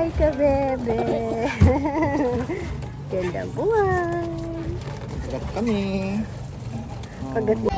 Hi ka, bebe. Gandang buhay. Sarap kami. Pagod na.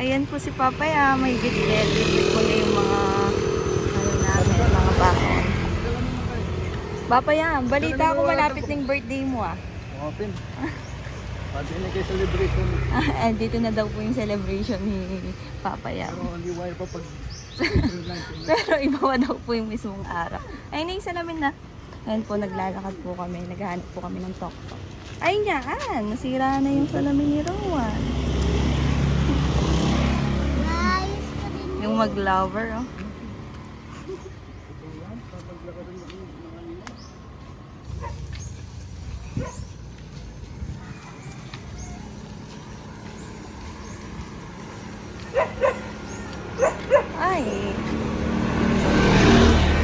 Ayan po si Papay, may gitlet. Gitlet ko na yung mga namin, mga bakon. Papay, balita ko malapit ng birthday mo Open. Pati na kayo celebration. Dito na daw po yung celebration ni Papay. Pero hindi wire pa pag... Pero iba pa daw po yung mismong araw. Ayun na yung salamin na. Ayun po, naglalakad po kami. Naghahanap po kami ng tok-tok. Ayun yan, nasira na yung salamin ni Rowan. Yung mag-lover, Ay.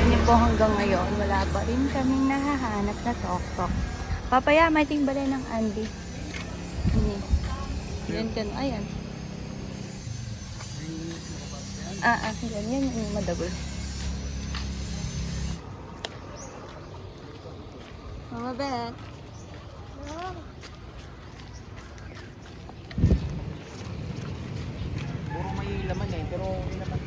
Yun po hanggang ngayon, wala pa rin kaming nahahanap na tok-tok. Papaya, may timbala ng Andy. Yan kan, ayan. Yan yung madabol. Mama Bet. Puro may laman pero hindi naman.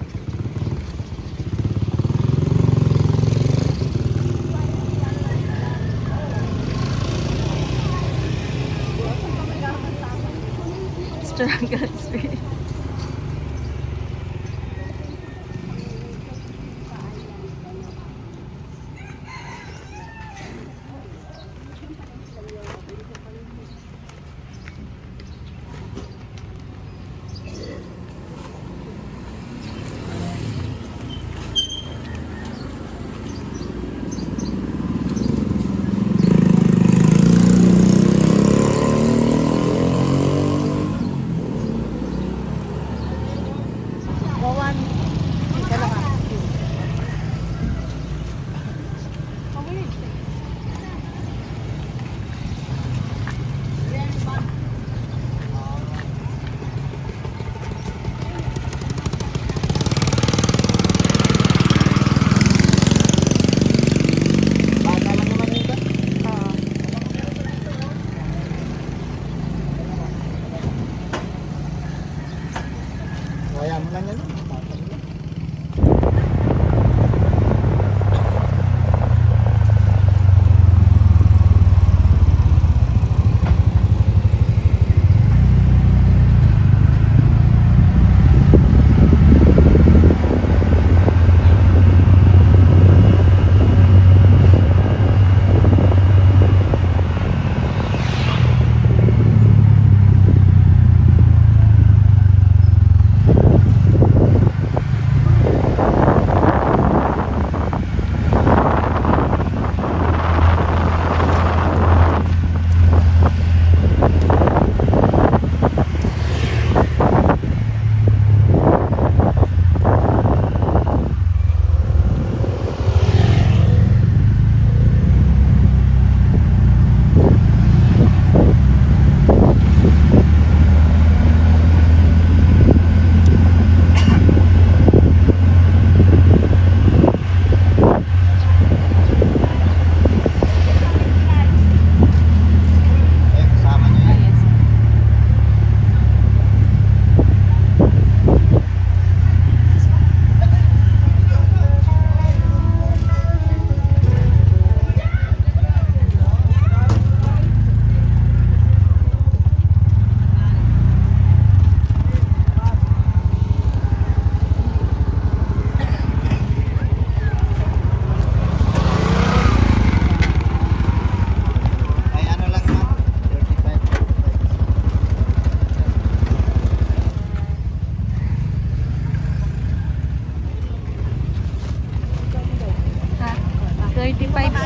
Struggle spirit. Kaya mo lang yan.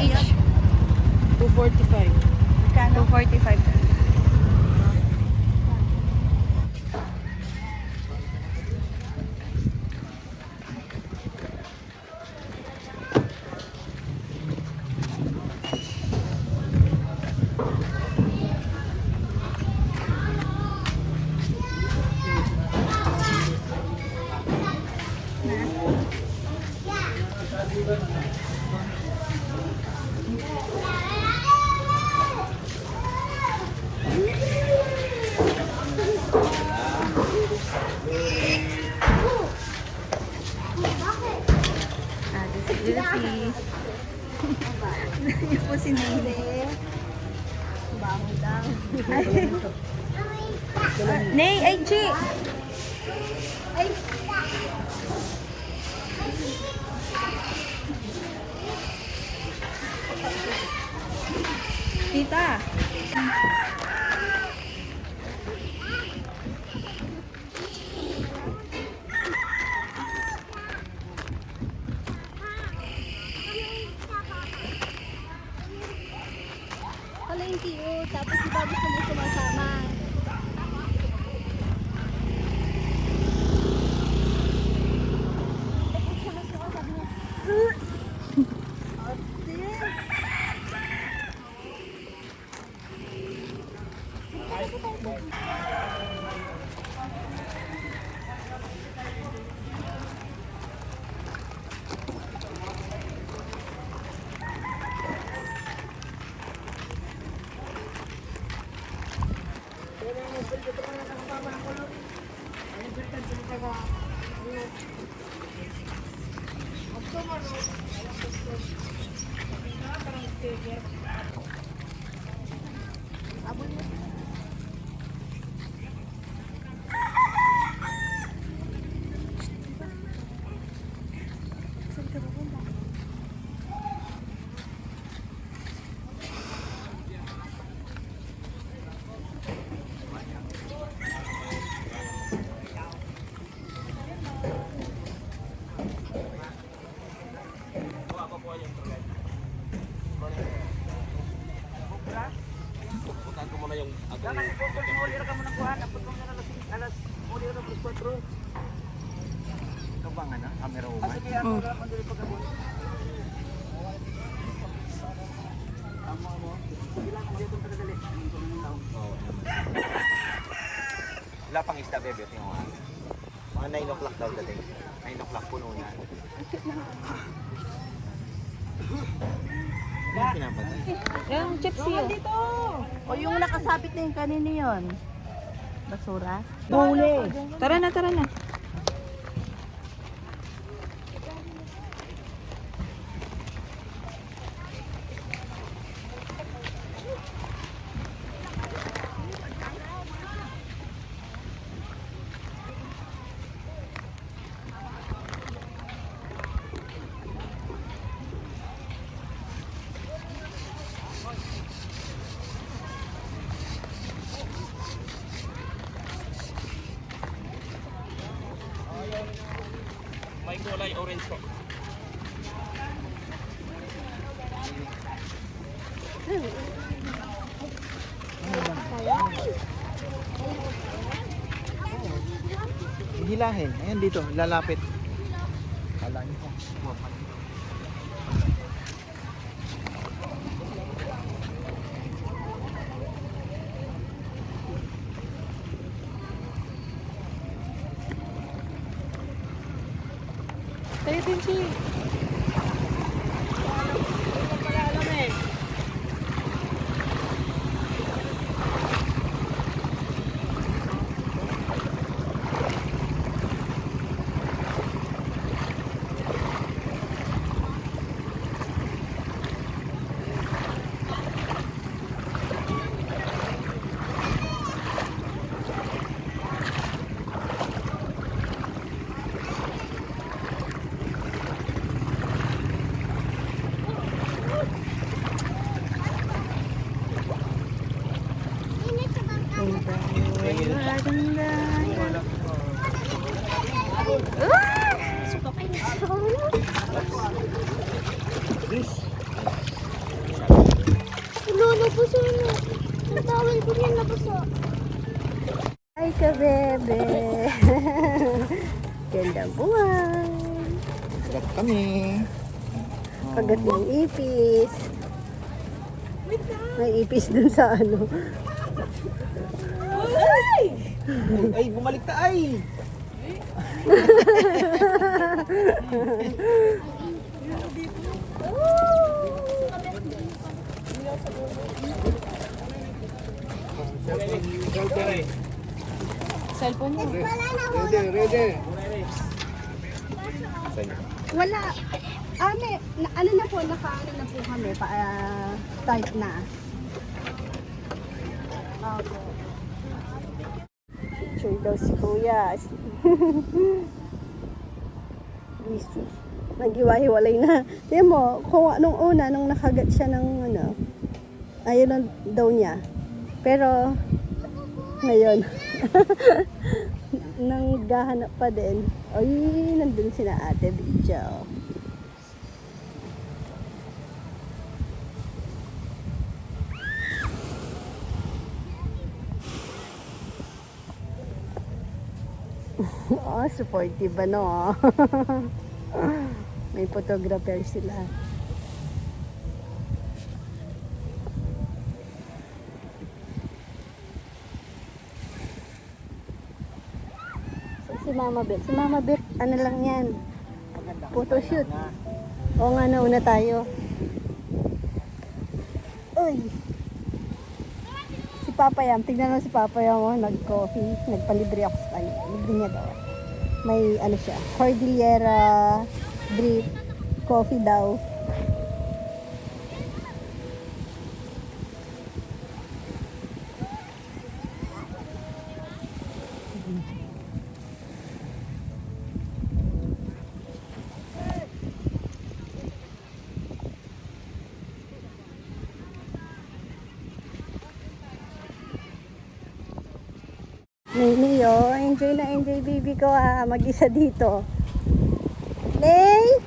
each. 245. 245. po si Ney. Bango lang. Ney, ay, Chi! Ay, Tita! pala yung TO. Tapos iba gusto mo sumasama. Ito bang ano? Camera woman? Wala pang isda, bebe. Tingnan mo. Mga 9 o'clock daw dating. 9 o'clock puno na. Ano pinapatay? Yung chips yun. O yung nakasabit na yung kanino yun? Basura? Tara na, tara na. May kulay orange po. Hilahin. Ayan dito, lalapit. Kala niyo po. Tayo din, Chi. Lolo po sa ano. Natawal ko yan na po sa. Ay ka bebe. Gandang buhay. Sarap kami. Kagat ng ipis. May ipis dun sa ano. Ay, bumalik ta ay! Cellphone mo. Ready, ready. Wala. Ano na po, naka-ano na po kami, start na. Opo. Sure daw si Kuya. Busy. Naghiwa-hiwalay na. Tingnan mo, kung nung una, nung nakagat siya ng ano, ayun na daw niya. Pero, ngayon, nanggahanap pa din. Ay, nandun si na Ate Bicho. Oh, supportive ba no? May photographer sila. Si Mama Bet, ano lang yan? Photoshoot. Oo nga, nauna tayo. Uy! Si Papa Yam, tignan mo si Papa Yam, oh, nag-coffee. Nagpalibre ako sa kanya. Libre niya daw. May ano siya, Cordillera drip coffee daw. Nini, oh, enjoy na enjoy baby ko mag-isa dito. Lay!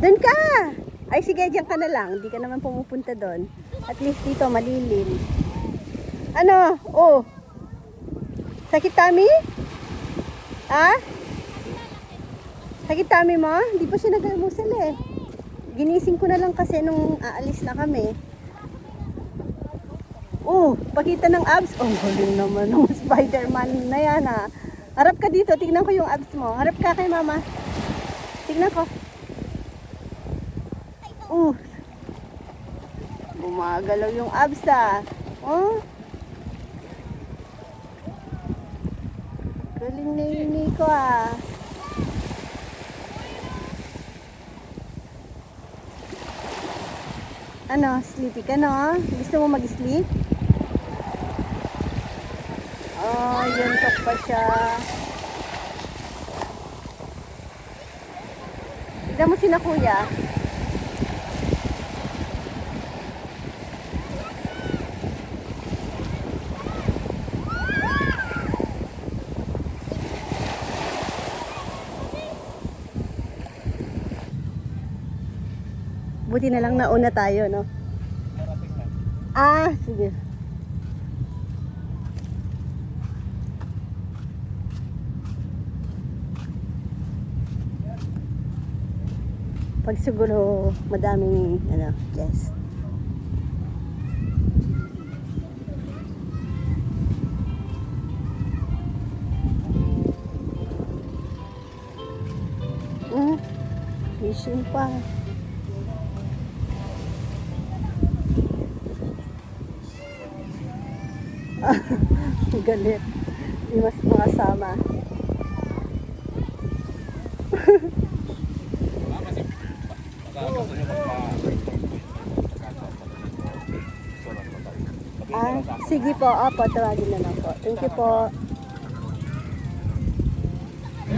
Doon ka! Ay sige, diyan ka na lang. Hindi ka naman pumupunta doon. At least dito malilim. Ano? Oh! Sakit tummy? Ha? Sakit tummy mo? Hindi pa siya nag-almusal eh. Ginising ko na lang kasi nung aalis na kami. Oh, pakita ng abs. Oh, galing naman ng Spider-Man na yan ha. Harap ka dito, tignan ko yung abs mo. Harap ka kay mama. Tignan ko. Gumagalaw yung abs ha. Oh. Galing na yun ko ha. Ano, sleepy ka no? Gusto mo mag-sleep? Oh, yuntok pa siya. Tignan mo sina kuya. Buti na lang nauna tayo, no? Ah, sige. Pag siguro madaming guest. Fishing pa. Galit. Di mas makasama. Sige po. Opo, tawagin na lang po. Thank you po.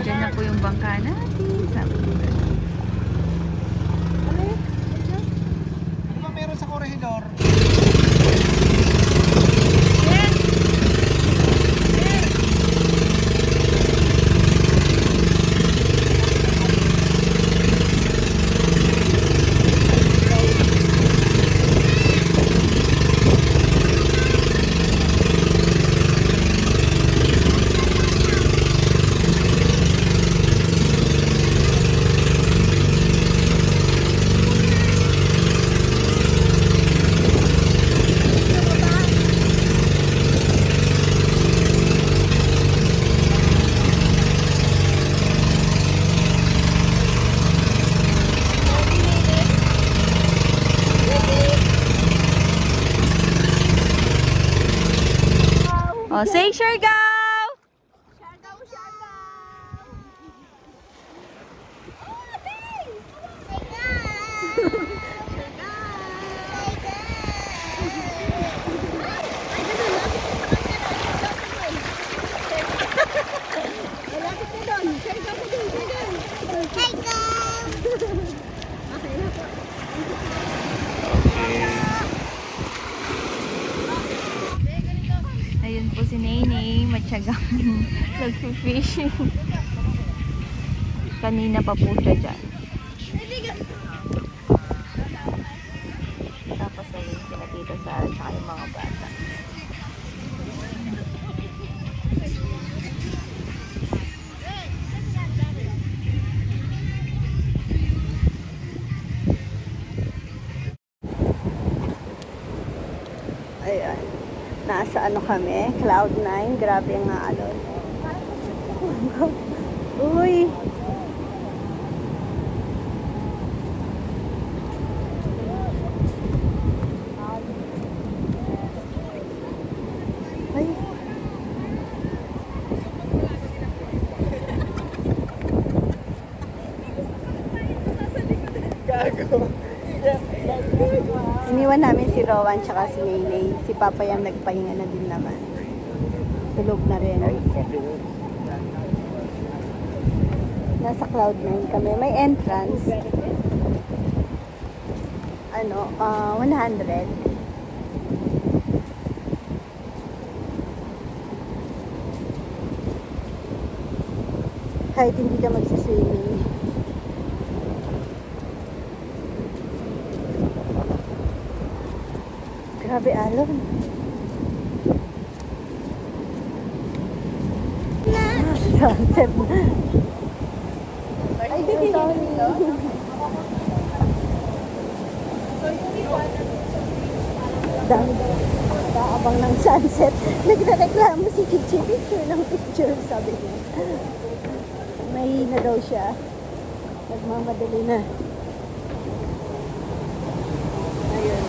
Diyan na po yung bangka natin. Sabi ko. Ano ba meron sa corridor? Oh, say sure go! Yan po si Nene, matyagang nag-fishing. Kanina pa po siya dyan. Tapos ayun, sila Tita Sara tsaka yung mga bata. Ayan. Nasa ano kami? Cloud9. Grabe nga alon. Uy! Ay. Iniwan namin si Rowan tsaka si Naylay. Si Papa yung nagpahinga na din naman. Tulog na rin. Nasa Cloud9 kami. May entrance. Ano, 100. Kahit hindi ka magsiswimming. Grabe alon. Sunset na. Ay, sorry. Dami. Kaabang ng sunset. Nagreklamo si Chichi. Picture ng picture, sabi niya. Mahina daw siya. Nagmamadali na. Ayun.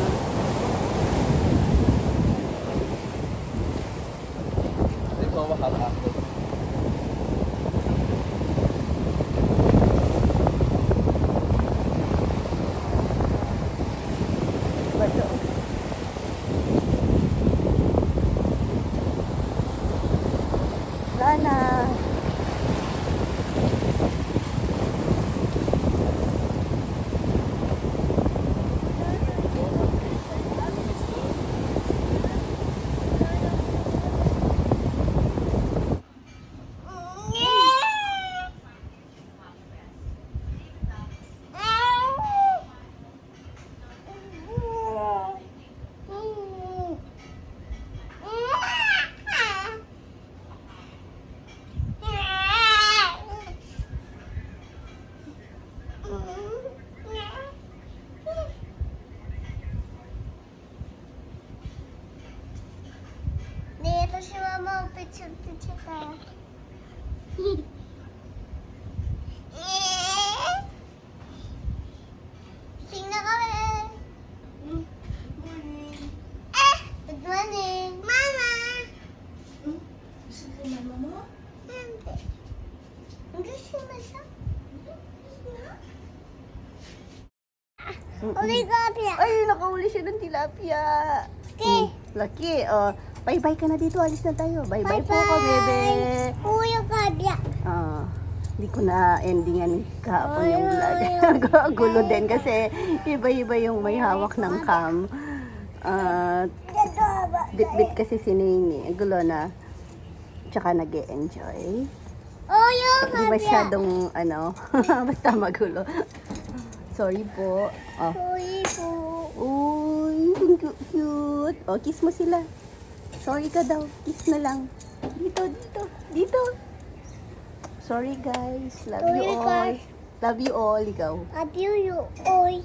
Bato. Lana. Dito si Mama, picture ka. Sing na kami. Good morning. Mama! Gusto ko mama mo? Hindi. Hindi siya masa. Uli ka, Pia. Ay, nakauli siya ng tilapia. Okay. Lucky. Oh, bye-bye ka na dito. Alis na tayo. Bye-bye po ka, bebe. Uy, ka, Pia. Hindi ko na endingan kahapon yung vlog. Gulo din kasi iba-iba yung may hawak ng cam. Bit-bit kasi si Nini. Gulo na. Tsaka nag-e-enjoy. Oh, yung Hindi masyadong basta magulo. Sorry po. Oh. Uy po. Uy, ang cute. Oh, kiss mo sila. Sorry ka daw. Kiss na lang. Dito, dito, dito. Sorry guys. Love you Sorry, all. guys. Love you all. Ikaw. Adieu, you. Uy.